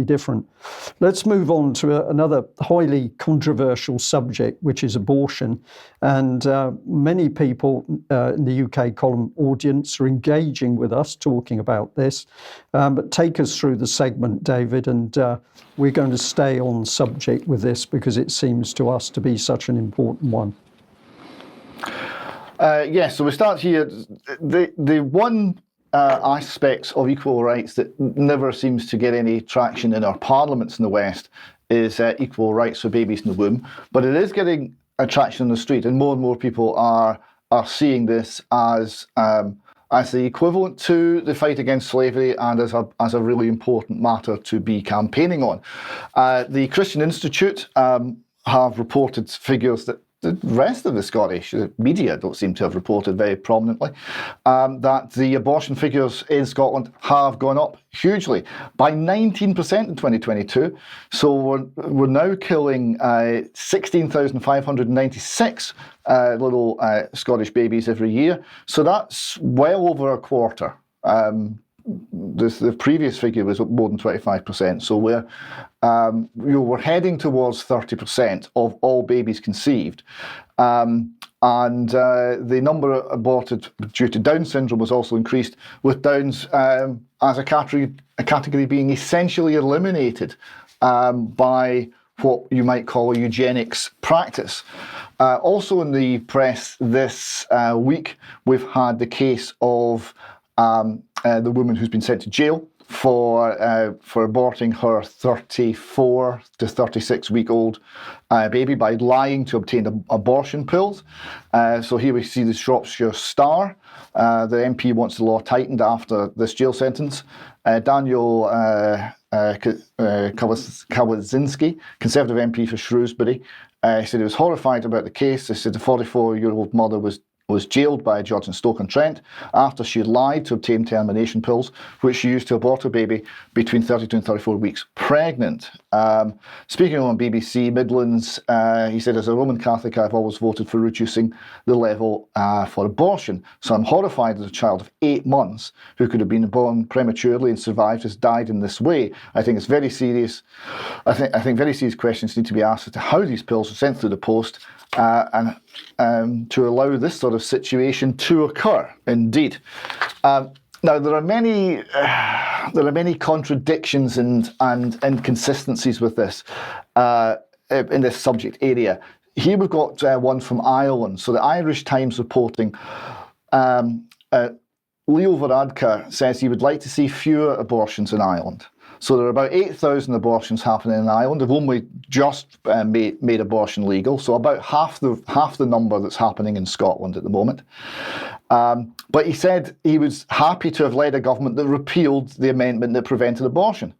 different. Let's move on to another highly controversial subject, which is abortion. And many people in the UK column audience are engaging with us talking about this. But take us through the segment, David, and we're going to stay on subject with this because it seems to us to be such an important one. Yes, so we start here. The one aspects of equal rights that never seems to get any traction in our parliaments in the West is equal rights for babies in the womb, but it is getting traction on the street, and more people are seeing this as the equivalent to the fight against slavery and as a really important matter to be campaigning on. The Christian Institute have reported figures that the rest of the Scottish media don't seem to have reported very prominently, that the abortion figures in Scotland have gone up hugely by 19% in 2022. So we're now killing 16,596 little Scottish babies every year. So that's well over a quarter. The previous figure was more than 25%. So we're heading towards 30% of all babies conceived. And the number aborted due to Down syndrome was also increased, with Downs as a category being essentially eliminated by what you might call a eugenics practice. Also in the press this week, we've had the case of the woman who's been sent to jail for aborting her 34 to 36 week old baby by lying to obtain abortion pills. So here we see the Shropshire Star. The MP wants the law tightened after this jail sentence. Daniel Kawasinski, Conservative MP for Shrewsbury, said he was horrified about the case. He said the 44-year-old mother was jailed by a judge in Stoke-on-Trent after she had lied to obtain termination pills, which she used to abort her baby between 32 and 34 weeks pregnant. Speaking on BBC Midlands, he said, as a Roman Catholic, I've always voted for reducing the level for abortion. So I'm horrified that a child of 8 months who could have been born prematurely and survived has died in this way. I think it's very serious. I think very serious questions need to be asked as to how these pills were sent through the post and to allow this sort of situation to occur. Indeed. Now there are many contradictions and inconsistencies with this in this subject area. Here we've got one from Ireland. So the Irish Times reporting, Leo Varadkar says he would like to see fewer abortions in Ireland. So there are about 8,000 abortions happening in Ireland. They've only just made abortion legal, so about half the number that's happening in Scotland at the moment. But he said he was happy to have led a government that repealed the amendment that prevented abortion.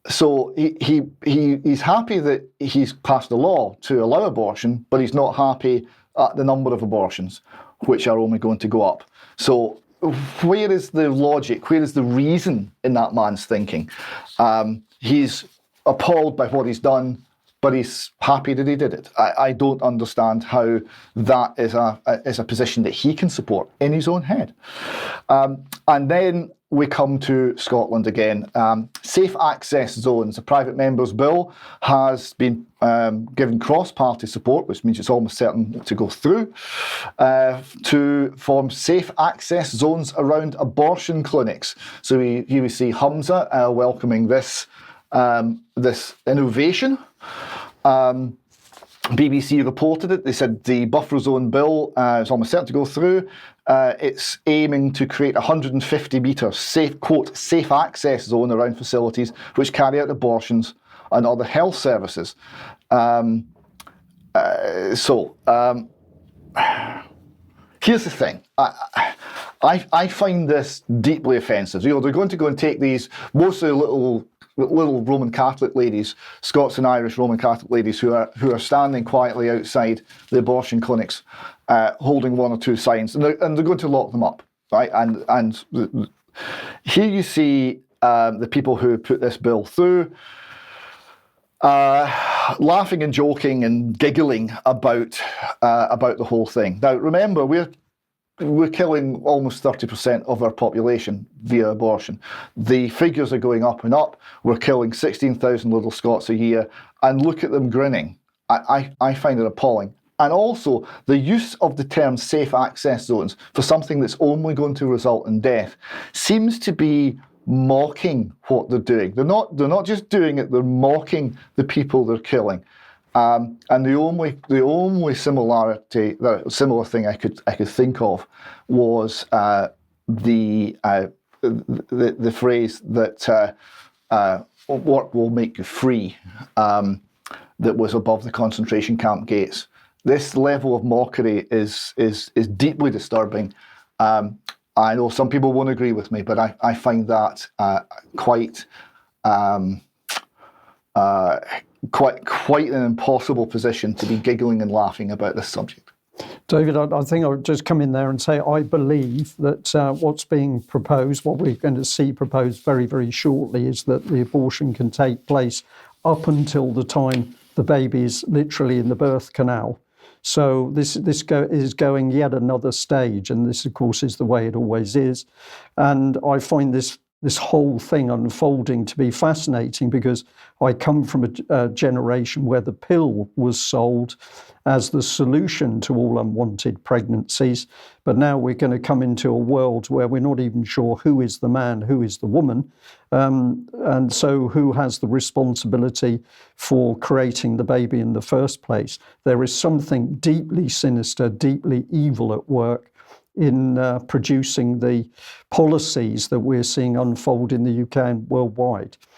So he's happy that he's passed a law to allow abortion, but he's not happy at the number of abortions, which are only going to go up. So where is the logic? Where is the reason in that man's thinking? He's appalled by what he's done, but he's happy that he did it. I don't understand how that is a position that he can support in his own head. And then we come to Scotland again. Safe access zones. A private member's bill has been given cross-party support, which means it's almost certain to go through, to form safe access zones around abortion clinics. So here we see Humza welcoming this innovation. BBC reported it. They said the buffer zone bill is almost certain to go through. It's aiming to create 150-metre safe access zone around facilities which carry out abortions and other health services. Here's the thing. I find this deeply offensive. You know, they're going to go and take these, mostly little Roman Catholic ladies, Scots and Irish Roman Catholic ladies who are standing quietly outside the abortion clinics, holding one or two signs, and they're going to lock them up, right? And here you see the people who put this bill through laughing and joking and giggling about the whole thing. Now, remember, we're we're killing almost 30% of our population via abortion. The figures are going up and up. We're killing 16,000 little Scots a year, and look at them grinning. I find it appalling. And also, the use of the term safe access zones for something that's only going to result in death seems to be mocking what they're doing. They're not just doing it, they're mocking the people they're killing. And the only similar thing I could think of was the phrase that work will make you free, that was above the concentration camp gates. This level of mockery is deeply disturbing. I know some people won't agree with me, but I find that quite an impossible position to be giggling and laughing about this subject. David, I think I would just come in there and say I believe that what's being proposed, what we're going to see proposed very, very shortly, is that the abortion can take place up until the time the baby is literally in the birth canal. So this is going yet another stage, and this, of course, is the way it always is. And I find this whole thing unfolding to be fascinating, because I come from a generation where the pill was sold as the solution to all unwanted pregnancies. But now we're going to come into a world where we're not even sure who is the man, who is the woman. And so who has the responsibility for creating the baby in the first place? There is something deeply sinister, deeply evil at work in producing the policies that we're seeing unfold in the UK and worldwide.